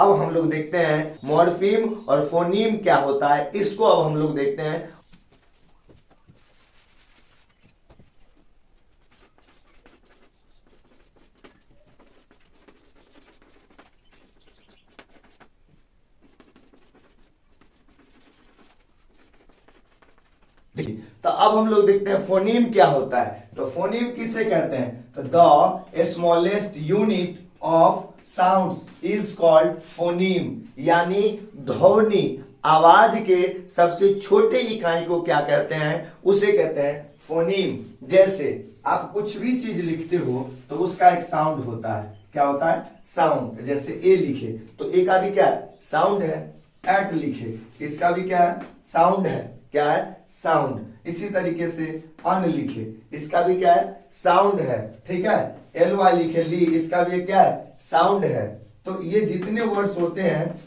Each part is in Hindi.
अब हम लोग देखते हैं मॉर्फीम और फोनीम क्या होता है, इसको अब हम लोग देखते हैं। तो अब हम लोग देखते हैं फोनीम क्या होता है। तो फोनीम किसे कहते हैं, तो the smallest unit of sounds is called phoneme, यानी ध्वनि आवाज के सबसे छोटे इकाई को क्या कहते हैं, उसे कहते हैं फोनीम। जैसे आप कुछ भी चीज लिखते हो तो उसका एक साउंड होता है, क्या होता है, साउंड। जैसे ए लिखे तो ए का भी क्या है, साउंड है। एट लिखे इसका भी क्या है, साउंड है, क्या है, साउंड। इसी तरीके से अन लिखे इसका भी क्या है, साउंड है, ठीक है। एल वाई लिखे ली, इसका भी क्या है, साउंड है। तो ये जितने वर्ड्स होते हैं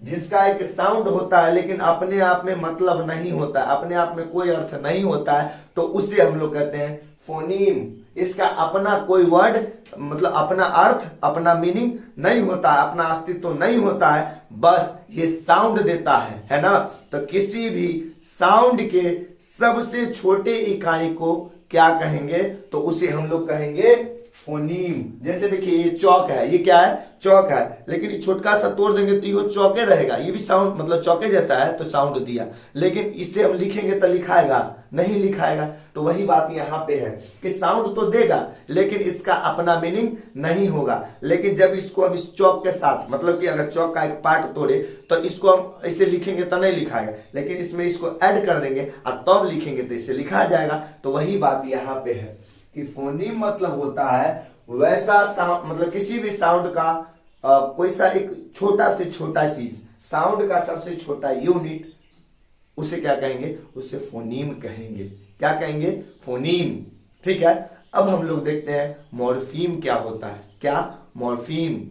जिसका एक साउंड होता है लेकिन अपने आप में मतलब नहीं होता है, अपने आप में कोई अर्थ नहीं होता है, तो उसे हम लोग कहते हैं फोनीम। इसका अपना कोई वर्ड मतलब अपना अर्थ, अपना मीनिंग नहीं होता है, अपना अस्तित्व नहीं होता है, बस ये साउंड देता है ना। तो किसी भी साउंड के सबसे छोटे इकाई को क्या कहेंगे, तो उसे हम लोग कहेंगे फोनीम। जैसे देखिए ये चौक है, ये क्या है, चौक है, लेकिन ये छोटका सा तोड़ देंगे तो ये चौके रहेगा, ये भी साउंड मतलब चौके जैसा है तो साउंड दिया, लेकिन इसे हम लिखेंगे तो लिखाएगा नहीं, लिखाएगा। तो वही बात यहाँ पे है कि साउंड तो देगा लेकिन इसका अपना मीनिंग नहीं होगा। लेकिन जब इसको हम इस चौक के साथ मतलब कि अगर चौक का एक पार्ट तोड़े तो इसको हम इसे लिखेंगे तो नहीं लिखाएगा, लेकिन इसमें इसको ऐड कर देंगे और तब लिखेंगे तो इसे लिखा जाएगा। तो वही बात यहाँ पे है कि फोनीम मतलब होता है वैसा साउंड, मतलब किसी भी साउंड का कोई सा एक छोटा से छोटा चीज, साउंड का सबसे छोटा यूनिट, उसे क्या कहेंगे, उसे फोनीम कहेंगे। क्या कहेंगे, फोनीम, ठीक है। अब हम लोग देखते हैं मॉर्फीम क्या होता है। क्या, मॉर्फीम।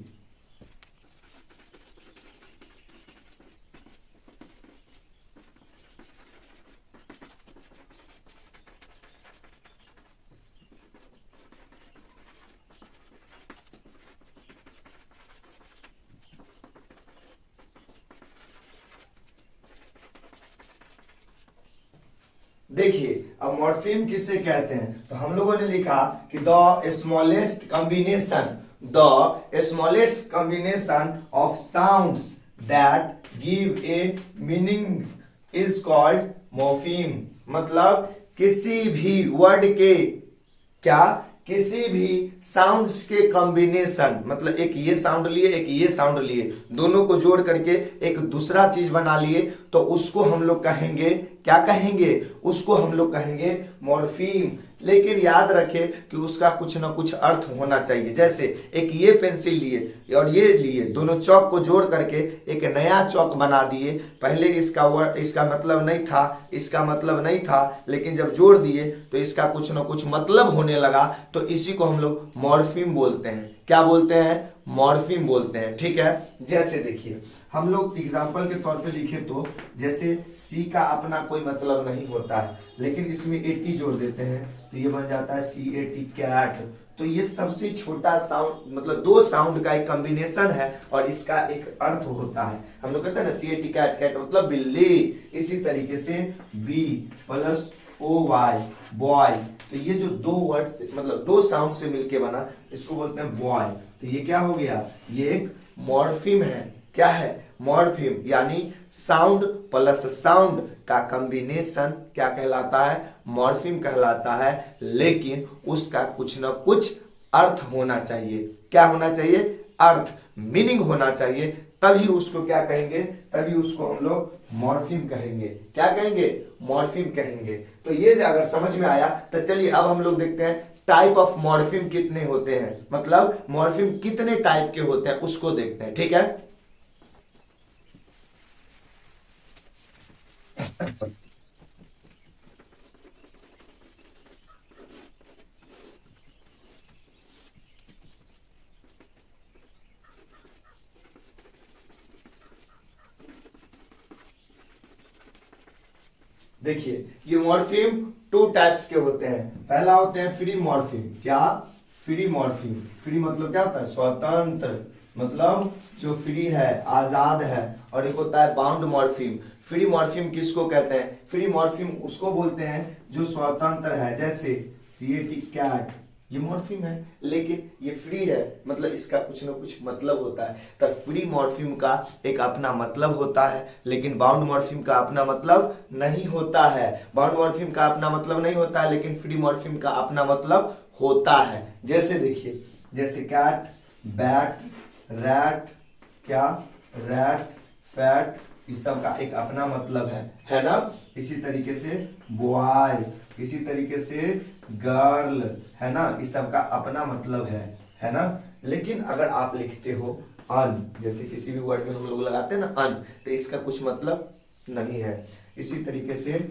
देखिए अब मॉर्फीम किसे कहते हैं, तो हम लोगों ने लिखा कि the smallest combination, the smallest combination of sounds that give a meaning is called morpheme. मतलब किसी भी वर्ड के क्या, किसी भी साउंड्स के कॉम्बिनेशन, मतलब एक ये साउंड लिए एक ये साउंड लिए, दोनों को जोड़ करके एक दूसरा चीज बना लिए, तो उसको हम लोग कहेंगे, क्या कहेंगे, उसको हम लोग कहेंगे मॉर्फीम। लेकिन याद रखें कि उसका कुछ ना कुछ अर्थ होना चाहिए। जैसे एक ये पेंसिल लिए और ये लिए, दोनों चौक को जोड़ करके एक नया चौक बना दिए। पहले इसका वर्ड, इसका मतलब नहीं था, इसका मतलब नहीं था, लेकिन जब जोड़ दिए तो इसका कुछ ना कुछ मतलब होने लगा, तो इसी को हम लोग मॉर्फीम बोलते हैं। क्या बोलते हैं, मॉर्फीम बोलते हैं, ठीक है। जैसे देखिए हम लोग एग्जाम्पल के तौर पे लिखे तो जैसे सी का अपना कोई मतलब नहीं होता है, लेकिन इसमें एटी जोड़ देते हैं तो ये बन जाता है सी ए टी, कैट। तो ये सबसे छोटा साउंड, मतलब दो साउंड का एक कॉम्बिनेशन है और इसका एक अर्थ होता है। हम लोग कहते हैं ना C A T cat, cat मतलब बिल्ली। इसी तरीके से B plus O Y, boy, तो ये जो दो वर्ड मतलब दो साउंड से मिलके बना, इसको बोलते हैं बॉय। तो ये क्या हो गया, ये एक मॉर्फीम है। क्या है, मॉर्फीम, यानी साउंड प्लस साउंड का कॉम्बिनेशन क्या कहलाता है, मॉर्फीम कहलाता है। लेकिन उसका कुछ ना कुछ अर्थ होना चाहिए। क्या होना चाहिए, अर्थ, मीनिंग होना चाहिए, तभी उसको क्या कहेंगे, तभी उसको हम लोग मॉर्फीम कहेंगे। क्या कहेंगे, मॉर्फीम कहेंगे। तो ये अगर समझ में आया तो चलिए अब हम लोग देखते हैं टाइप ऑफ मॉर्फीम कितने होते हैं, मतलब मॉर्फीम कितने टाइप के होते हैं उसको देखते हैं, ठीक है। देखिए ये मॉर्फीम टू टाइप्स के होते हैं। पहला होते हैं फ्री मॉर्फीम। क्या, फ्री मॉर्फीम। फ्री मतलब क्या होता है, स्वतंत्र, मतलब जो फ्री है, आजाद है। और एक होता है बाउंड मॉर्फिम। फ्री मॉर्फिम किसको कहते हैं? फ्री मॉर्फिम उसको बोलते हैं जो स्वतंत्र है, जैसे सीएटी कैट, ये मॉर्फिम है लेकिन ये फ्री है, मतलब इसका कुछ ना कुछ मतलब होता है। तब फ्री मॉर्फिम का एक अपना मतलब होता है लेकिन बाउंड मॉर्फिम का अपना मतलब नहीं होता है। बाउंड मॉर्फिम का अपना मतलब नहीं होता है लेकिन फ्री मॉर्फिम का अपना मतलब होता है। जैसे देखिए, जैसे कैट, बैट, रैट, क्या, रैट, फैट, इस सब का एक अपना मतलब है ना। इसी तरीके से बॉय, इसी तरीके से गर्ल, है ना, इस सब का अपना मतलब है ना। लेकिन अगर आप लिखते हो अन, जैसे किसी भी वर्ड में हम लोग लगाते हैं ना अन, तो इसका कुछ मतलब नहीं है। इसी तरीके से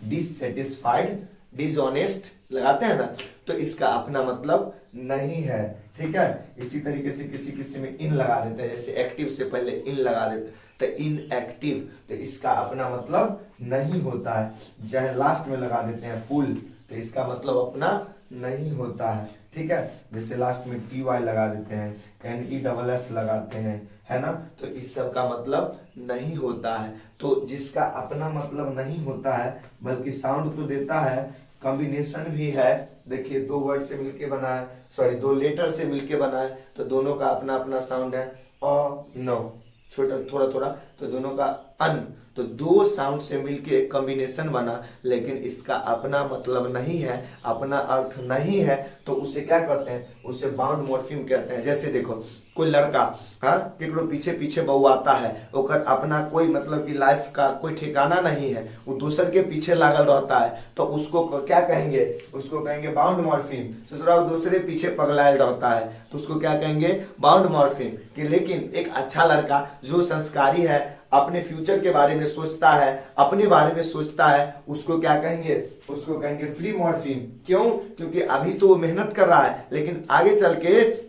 डिससेटिस्फाइड, डिसऑनेस्ट लगाते हैं ना, तो इसका अपना मतलब नहीं है। ठीक है। इसी तरीके से किसी किसी में इन लगा देते हैं, जैसे एक्टिव से पहले इन लगा देते हैं तो इनएक्टिव, तो इसका अपना मतलब नहीं होता है। चाहे लास्ट में लगा देते हैं फुल, तो इसका मतलब अपना नहीं होता है। ठीक है। जैसे लास्ट में टी वाई लगा देते हैं, NESS लगाते हैं, है ना, तो इस सब का मतलब नहीं होता है। तो जिसका अपना मतलब नहीं होता है बल्कि साउंड तो देता है, कॉम्बिनेशन भी है। देखिए, दो वर्ड से मिलके बना है, सॉरी दो लेटर से मिलके बना है, तो दोनों का अपना अपना साउंड है। नो, छोटा थोड़ा थोड़ा, तो दोनों का अन, तो दो साउंड से मिलके एक कॉम्बिनेशन बना, लेकिन इसका अपना मतलब नहीं है, अपना अर्थ नहीं है, तो उसे क्या कहते हैं? उसे बाउंड मॉर्फिम कहते हैं। जैसे देखो, कोई लड़का हाँ केकरो पीछे पीछे बउआता है, ओकर अपना कोई मतलब कि लाइफ का कोई ठिकाना नहीं है, वो दूसर के पीछे लागल रहता है, तो उसको क्या कहेंगे? उसको कहेंगे बाउंड मॉर्फिम। ससुरा दूसरे पीछे पगलायल रहता है, तो उसको क्या कहेंगे? Bound morpheme. कि लेकिन एक अच्छा लड़का जो संस्कारी है, अपने फ्यूचर के बारे में सोचता है, अपने बारे में सोचता है, उसको क्या कहेंगे? उसको कहेंगे फ्री मॉर्फिम। क्यों? क्योंकि अभी तो वो मेहनत कर रहा है, लेकिन आगे चल के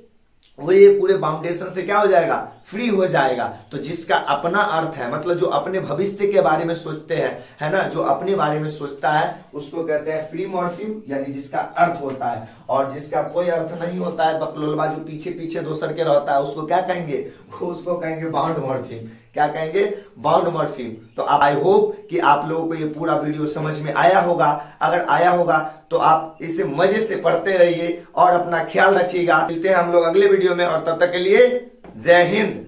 वो ये पूरे बाउंडेशन से क्या हो जाएगा? फ्री हो जाएगा। तो जिसका अपना अर्थ है, मतलब जो अपने भविष्य के बारे में सोचते हैं, है ना, जो अपने बारे में सोचता है, उसको कहते हैं फ्री मॉर्फिम, यानी जिसका अर्थ होता है। और जिसका कोई अर्थ नहीं होता है, बकलोलबा जो पीछे पीछे दोसर के रहता है, उसको क्या कहेंगे? उसको कहेंगे बाउंड मॉर्फिम। क्या कहेंगे? Bound morpheme. तो आई होप कि आप लोगों को ये पूरा वीडियो समझ में आया होगा। अगर आया होगा तो आप इसे मजे से पढ़ते रहिए और अपना ख्याल रखिएगा। मिलते हैं हम लोग अगले वीडियो में, और तब तक के लिए जय हिंद।